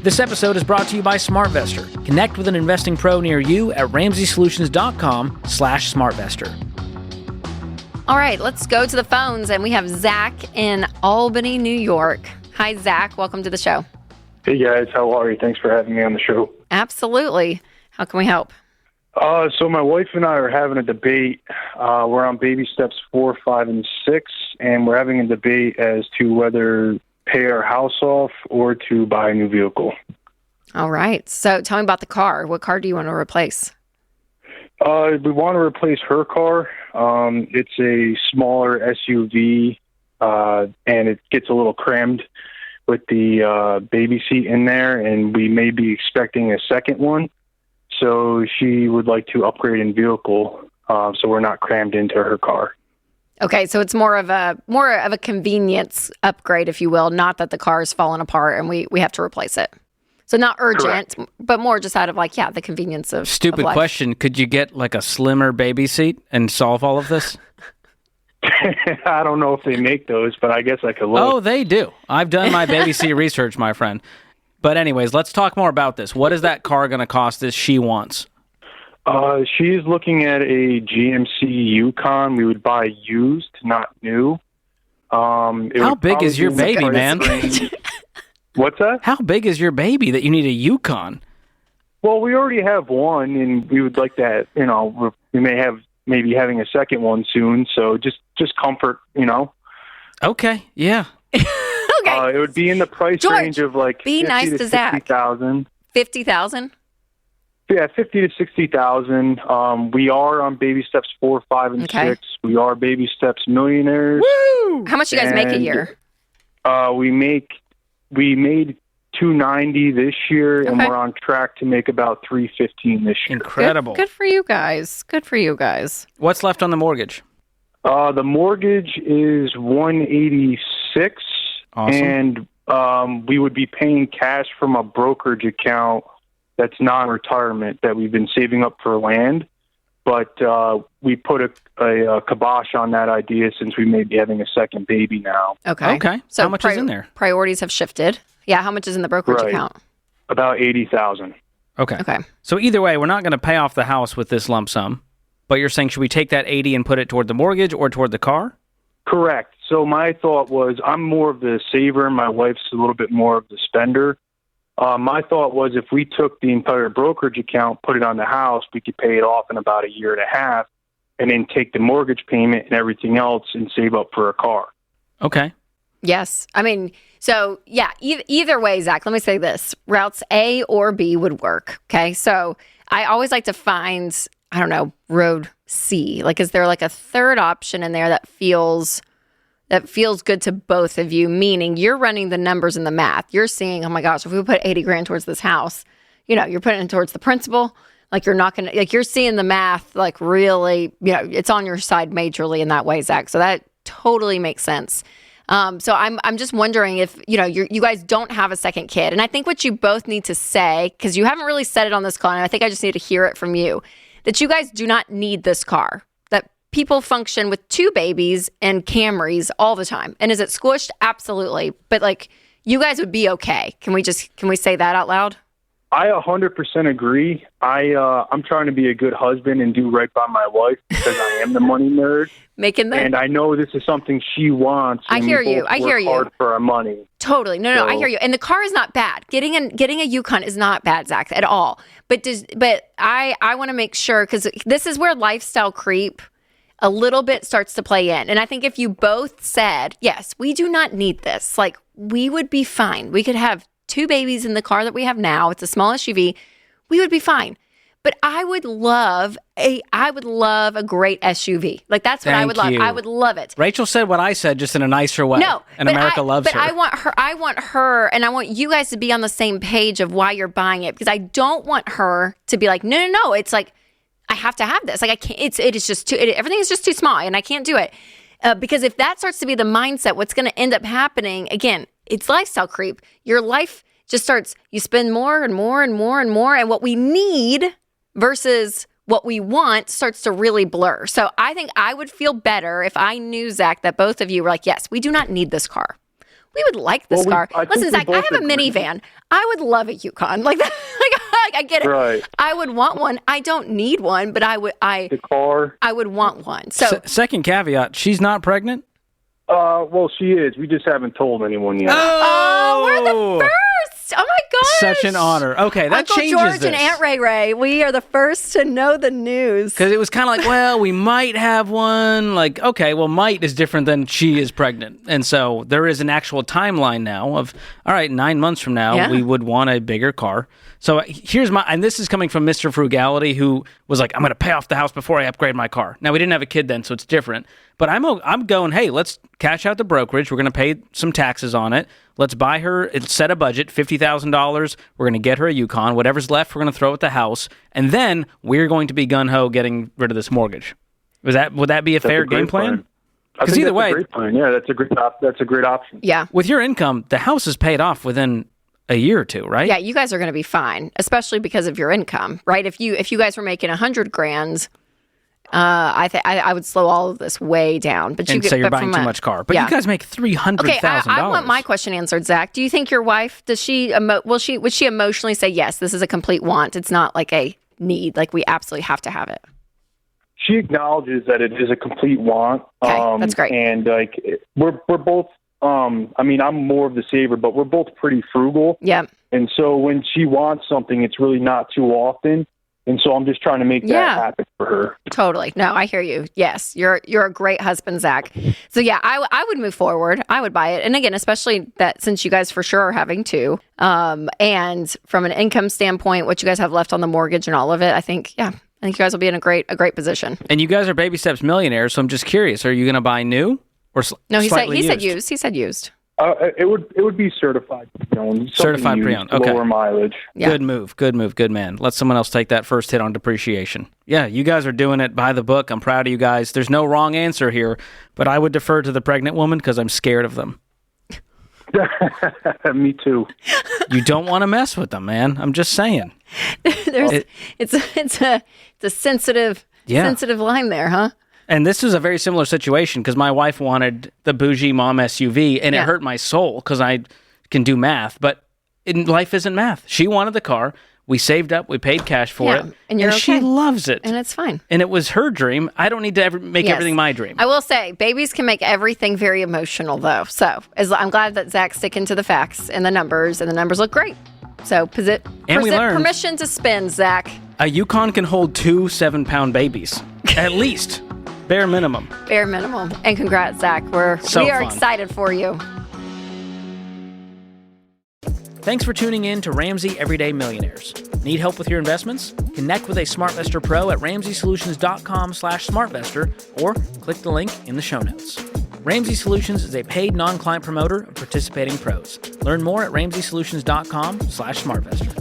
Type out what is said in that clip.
This episode is brought to you by SmartVestor. Connect with an investing pro near you at RamseySolutions.com/SmartVestor. All right, let's go to the phones, and we have Zach in Albany, New York. Hi, Zach. Welcome to the show. Hey, guys. How are you? Thanks for having me on the show. Absolutely. How can we help? So my wife and I are having a debate. We're on baby steps 4, 5, and 6, and we're having a debate as to whether pay our house off or to buy a new vehicle. All right. So tell me about the car. What car do you want to replace? We want to replace her car. It's a smaller SUV, and it gets a little crammed with the baby seat in there, and we may be expecting a second one. So she would like to upgrade in vehicle, so we're not crammed into her car. Okay, so it's more of a convenience upgrade, if you will, not that the car is falling apart and we have to replace it. So not urgent, correct, but more just out of the convenience of Stupid life. Question. Could you get like a slimmer baby seat and solve all of this? I don't know if they make those, but I guess I could look. Oh, they do. I've done my baby seat research, my friend. But anyways, let's talk more about this. What is that car going to cost as she wants? She's looking at a GMC Yukon. We would buy used, not new. How big is your baby, man? What's that? How big is your baby that you need a Yukon? Well, we already have one, and we would like that. We may have maybe having a second one soon. So just comfort, Okay, yeah. Okay. It would be in the price George, range of like be 50 nice to to Zach. 60,000. 50,000? Yeah, 50 to 60,000. We are on baby steps 4, 5, and 6. We are baby steps millionaires. Woo! How much do you guys make a year? We made $290 this year, and we're on track to make about $315 this year. Incredible. Good for you guys. Good for you guys. What's left on the mortgage? The mortgage is $186. Awesome. And we would be paying cash from a brokerage account that's non-retirement that we've been saving up for land. But we put a kibosh on that idea since we may be having a second baby now. Okay. So how much is in there? Priorities have shifted. Yeah, how much is in the brokerage account? About $80,000. Okay. So either way, we're not going to pay off the house with this lump sum. But you're saying, should we take that 80 and put it toward the mortgage or toward the car? Correct. So my thought was, I'm more of the saver, and my wife's a little bit more of the spender. My thought was, if we took the entire brokerage account, put it on the house, we could pay it off in about a year and a half, and then take the mortgage payment and everything else and save up for a car. Okay. Yes. I mean, so yeah, either way, Zach, let me say this. Routes A or B would work. Okay. So I always like to find, road C. Like, is there like a third option in there that feels good to both of you? Meaning you're running the numbers and the math. You're seeing, oh my gosh, if we put $80,000 towards this house, you're putting it towards the principal. Like, you're not going to, you're seeing the math, like, really, it's on your side majorly in that way, Zach. So that totally makes sense. So I'm just wondering if, you guys don't have a second kid. And I think what you both need to say, because you haven't really said it on this call, and I think I just need to hear it from you, that you guys do not need this car, that people function with 2 babies and Camrys all the time. And is it squished? Absolutely. But you guys would be okay. Can we say that out loud? I 100% agree. I'm trying to be a good husband and do right by my wife because I am the money nerd. And I know this is something she wants. I hear you. I hear you. Hard for our money. Totally. No, I hear you. And the car is not bad. Getting a Yukon is not bad, Zach, at all. But I want to make sure, because this is where lifestyle creep a little bit starts to play in. And I think if you both said, yes, we do not need this, we would be fine. We could have 2 babies in the car that we have now. It's a small SUV. We would be fine. But I would love a great SUV. That's what I would love. I would love it. Rachel said what I said, just in a nicer way. No, and America loves her. But I want her, and I want you guys to be on the same page of why you're buying it, because I don't want her to be like, no. It's like, I have to have this. I can't. It is just too. Everything is just too small, and I can't do it. Because if that starts to be the mindset, what's going to end up happening again? It's lifestyle creep. Your life just starts. You spend more and more and more and more, and what we need versus what we want starts to really blur. So I think I would feel better if I knew, Zach, that both of you were like, yes, we do not need this car. we would like this car. I think Listen, we Zach, I both have a agree. minivan. I would love a Yukon. Like that. Like I get it. Right. I would want one. I don't need one, but I The car. would want one. So Second caveat, she's not pregnant? Well, she is. We just haven't told anyone yet. Oh, we're the first. Oh my gosh. Such an honor. Okay, that Uncle changes George this. and Aunt Ray Ray, we are the first to know the news. Because it was kind of like, well, we might have one. Like, okay, well, might is different than she is pregnant. And so there is an actual timeline now of, all right, 9 months from now, Yeah. we would want a bigger car. So here's and this is coming from Mr. Frugality, who was like, I'm going to pay off the house before I upgrade my car. Now, we didn't have a kid then, so it's different. But I'm going, hey, let's cash out the brokerage. We're going to pay some taxes on it. Let's buy her, set a budget, $50,000. We're going to get her a Yukon. Whatever's left, we're going to throw at the house. And then we're going to be gung-ho getting rid of this mortgage. Would that be a fair game plan? Because either way- a great plan. Yeah, that's a great option. Yeah. With your income, the house is paid off within a year or two, right? Yeah, you guys are going to be fine, especially because of your income, right? If you guys were making $100,000, I would slow all of this way down. But And so you're buying too much car. But you guys make $300,000. Okay, I want my question answered, Zach. Do you think your wife would she emotionally say yes? This is a complete want. It's not like a need. Like we absolutely have to have it. She acknowledges that it is a complete want. Okay, that's great. And like we're both. I mean, I'm more of the saver, but we're both pretty frugal. Yeah. And so when she wants something, it's really not too often. And so I'm just trying to make that happen for her. Totally. No, I hear you. Yes, you're a great husband, Zach. So yeah, I would move forward. I would buy it. And again, especially that since you guys for sure are having two, and from an income standpoint, what you guys have left on the mortgage and all of it, I think you guys will be in a great position. And you guys are baby steps millionaires, so I'm just curious: are you going to buy new or No, he slightly said used. He said used. It would be certified pre-owned. Certified pre-owned. Okay. Lower mileage. Yeah. Good move, good man. Let someone else take that first hit on depreciation. Yeah, you guys are doing it by the book. I'm proud of you guys. There's no wrong answer here, but I would defer to the pregnant woman because I'm scared of them. Me too. You don't want to mess with them, man. I'm just saying. It's a sensitive line there, huh? And this is a very similar situation because my wife wanted the bougie mom SUV, and it hurt my soul because I can do math, but life isn't math. She wanted the car. We saved up. We paid cash for it. And you're she okay. loves it. And it's fine. And it was her dream. I don't need to ever make everything my dream. I will say, babies can make everything very emotional, though. So I'm glad that Zach's sticking to the facts and the numbers look great. So And we learned permission to spend, Zach. a Yukon can hold 2 7-pound babies, at least. Bare minimum. Bare minimum. And congrats, Zach. We are fun. excited for you. Thanks for tuning in to Ramsey Everyday Millionaires. Need help with your investments? Connect with a SmartVestor Pro at ramseysolutions.com/smartvestor or click the link in the show notes. Ramsey Solutions is a paid non-client promoter of participating pros. Learn more at ramseysolutions.com/smartvestor.